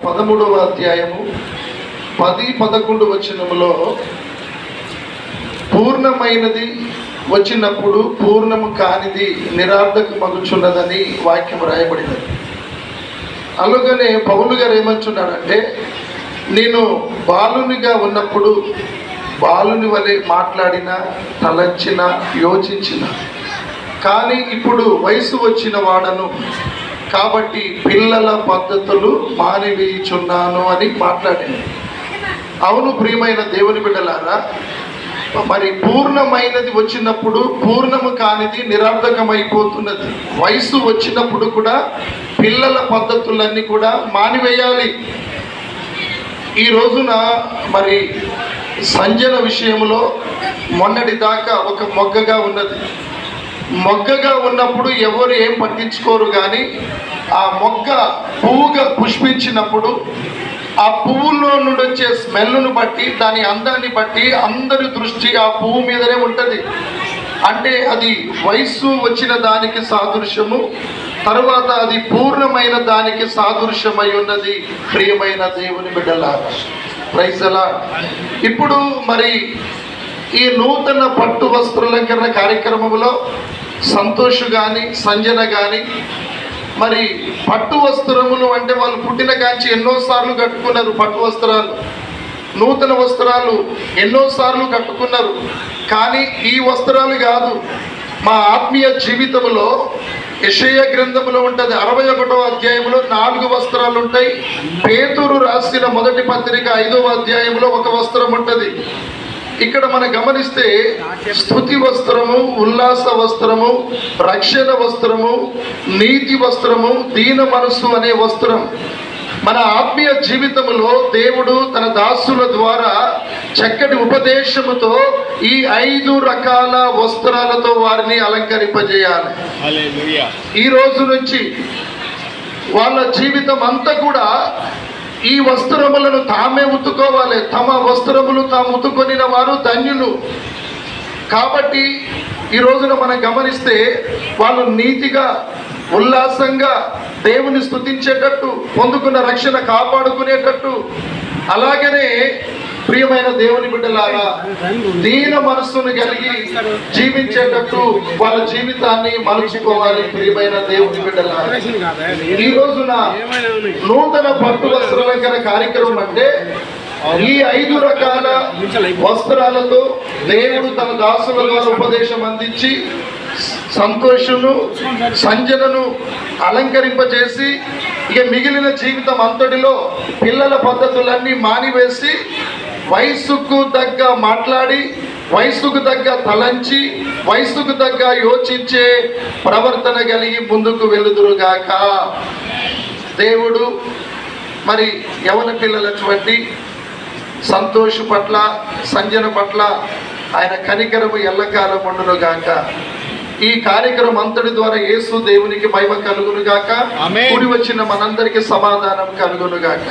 13వ అధ్యాయము 10-11 వచనములో పూర్ణమైనది వచ్చినప్పుడు పూర్ణము కానిది నిరార్థకమగుచున్నదని వాక్యం రాయబడినది. అలాగనే పౌలు గారు ఏమంటున్నాడంటే, నేను బాలునిగా ఉన్నప్పుడు బాలుని వలె మాట్లాడిన, తలంచిన, యోచించిన, కానీ ఇప్పుడు వయసు వచ్చిన వాడను కాబట్టి పిల్లల పద్ధతులు మానివేయుచున్నాను అని మాట్లాడాను. అవును ప్రియమైన దేవుని బిడ్డలారా, మరి పూర్ణమైనది వచ్చినప్పుడు పూర్ణము కానిది నిరర్ధకమైపోతున్నది. వయసు వచ్చినప్పుడు కూడా పిల్లల పద్ధతులన్నీ కూడా మానివేయాలి. ఈ రోజున మరి సంజన విషయంలో మొన్నటి దాకా ఒక మొగ్గగా ఉన్నది. మొగ్గగా ఉన్నప్పుడు ఎవరు ఏం పట్టించుకోరు, కానీ ఆ మొగ్గ పువ్వుగా పుష్పించినప్పుడు ఆ పువ్వులో నుండి వచ్చే స్మెల్ను బట్టి, దాని అందాన్ని బట్టి అందరి దృష్టి ఆ పువ్వు మీదనే ఉంటుంది. అంటే అది వయస్సు వచ్చిన దానికి సాదృశ్యము, తర్వాత అది పూర్ణమైన దానికి సాదృశ్యమై ఉన్నది. ప్రియమైన దేవుని బిడ్డలారా, ప్రైజ్ ది లార్డ్. ఇప్పుడు మరి ఈ నూతన పట్టు వస్త్రాలంకరణ కార్యక్రమంలో సంతోష్ కానీ సంజన కానీ మరి పట్టు వస్త్రములు అంటే వాళ్ళు పుట్టిన కాంచి ఎన్నోసార్లు కట్టుకున్నారు. పట్టు వస్త్రాలు, నూతన వస్త్రాలు ఎన్నోసార్లు కట్టుకున్నారు. కానీ ఈ వస్త్రాలు కాదు. మా ఆత్మీయ జీవితంలో యెషయా గ్రంథంలో ఉంటుంది, 61వ అధ్యాయంలో 4 వస్త్రాలు ఉంటాయి. పేతురు రాసిన మొదటి పత్రిక 5వ అధ్యాయంలో 1 వస్త్రం ఉంటుంది. ఇక్కడ మనం గమనిస్తే స్తుతి వస్త్రము, ఉల్లాస వస్త్రము, రక్షణ వస్త్రము, నీతి వస్త్రము, దీన మనస్సు అనే వస్త్రం. మన ఆత్మీయ జీవితంలో దేవుడు తన దాసుల ద్వారా చక్కటి ఉపదేశముతో ఈ 5 రకాల వస్త్రాలతో వారిని అలంకరింపజేయాలి. ఈ రోజు నుంచి వాళ్ళ జీవితం అంతా కూడా ఈ వస్త్రములను తామే ఉతుకోవాలి. తమ వస్త్రములు తాము ఉతుకొనిన వారు ధన్యులు. కాబట్టి ఈ రోజున మనం గమనిస్తే వాళ్ళు నీతిగా, ఉల్లాసంగా దేవుని స్తుతించేటట్టు, పొందుకున్న రక్షణ కాపాడుకునేటట్టు, అలాగనే ప్రియమైన దేవుని బిడ్డలారా దీన మనస్సును కలిగి జీవించేటట్టు వాళ్ళ జీవితాన్ని మలుచుకోవాలి. ప్రియమైన దేవుని బిడ్డలారా, ఈ రోజున నూతన పట్టు వస్త్రాలంకరణ కార్యక్రమం అంటే ఈ 5 రకాల వస్త్రాలతో దేవుడు తన దాసుల ద్వారా ఉపదేశం అందించి సంతోషును సంజనను అలంకరింపజేసి ఇక మిగిలిన జీవితం అంతటిలో పిల్లల పద్ధతులన్నీ మానివేసి వయస్సుకు తగ్గ మాట్లాడి, వయస్సుకు తగ్గ తలంచి, వయస్సుకు తగ్గ యోచించే ప్రవర్తన కలిగి ముందుకు వెళుదురుగాక. దేవుడు మరి యవన పిల్లలటువంటి సంతోష్ పట్ల, సంజన పట్ల ఆయన కనికరము ఎల్లకాలం ఉండును గాక. ఈ కార్యక్రమం అంతటి ద్వారా యేసు దేవునికి మహిమ కలుగును గాక. కూడి వచ్చిన మనందరికీ సమాధానం కలుగును గాక.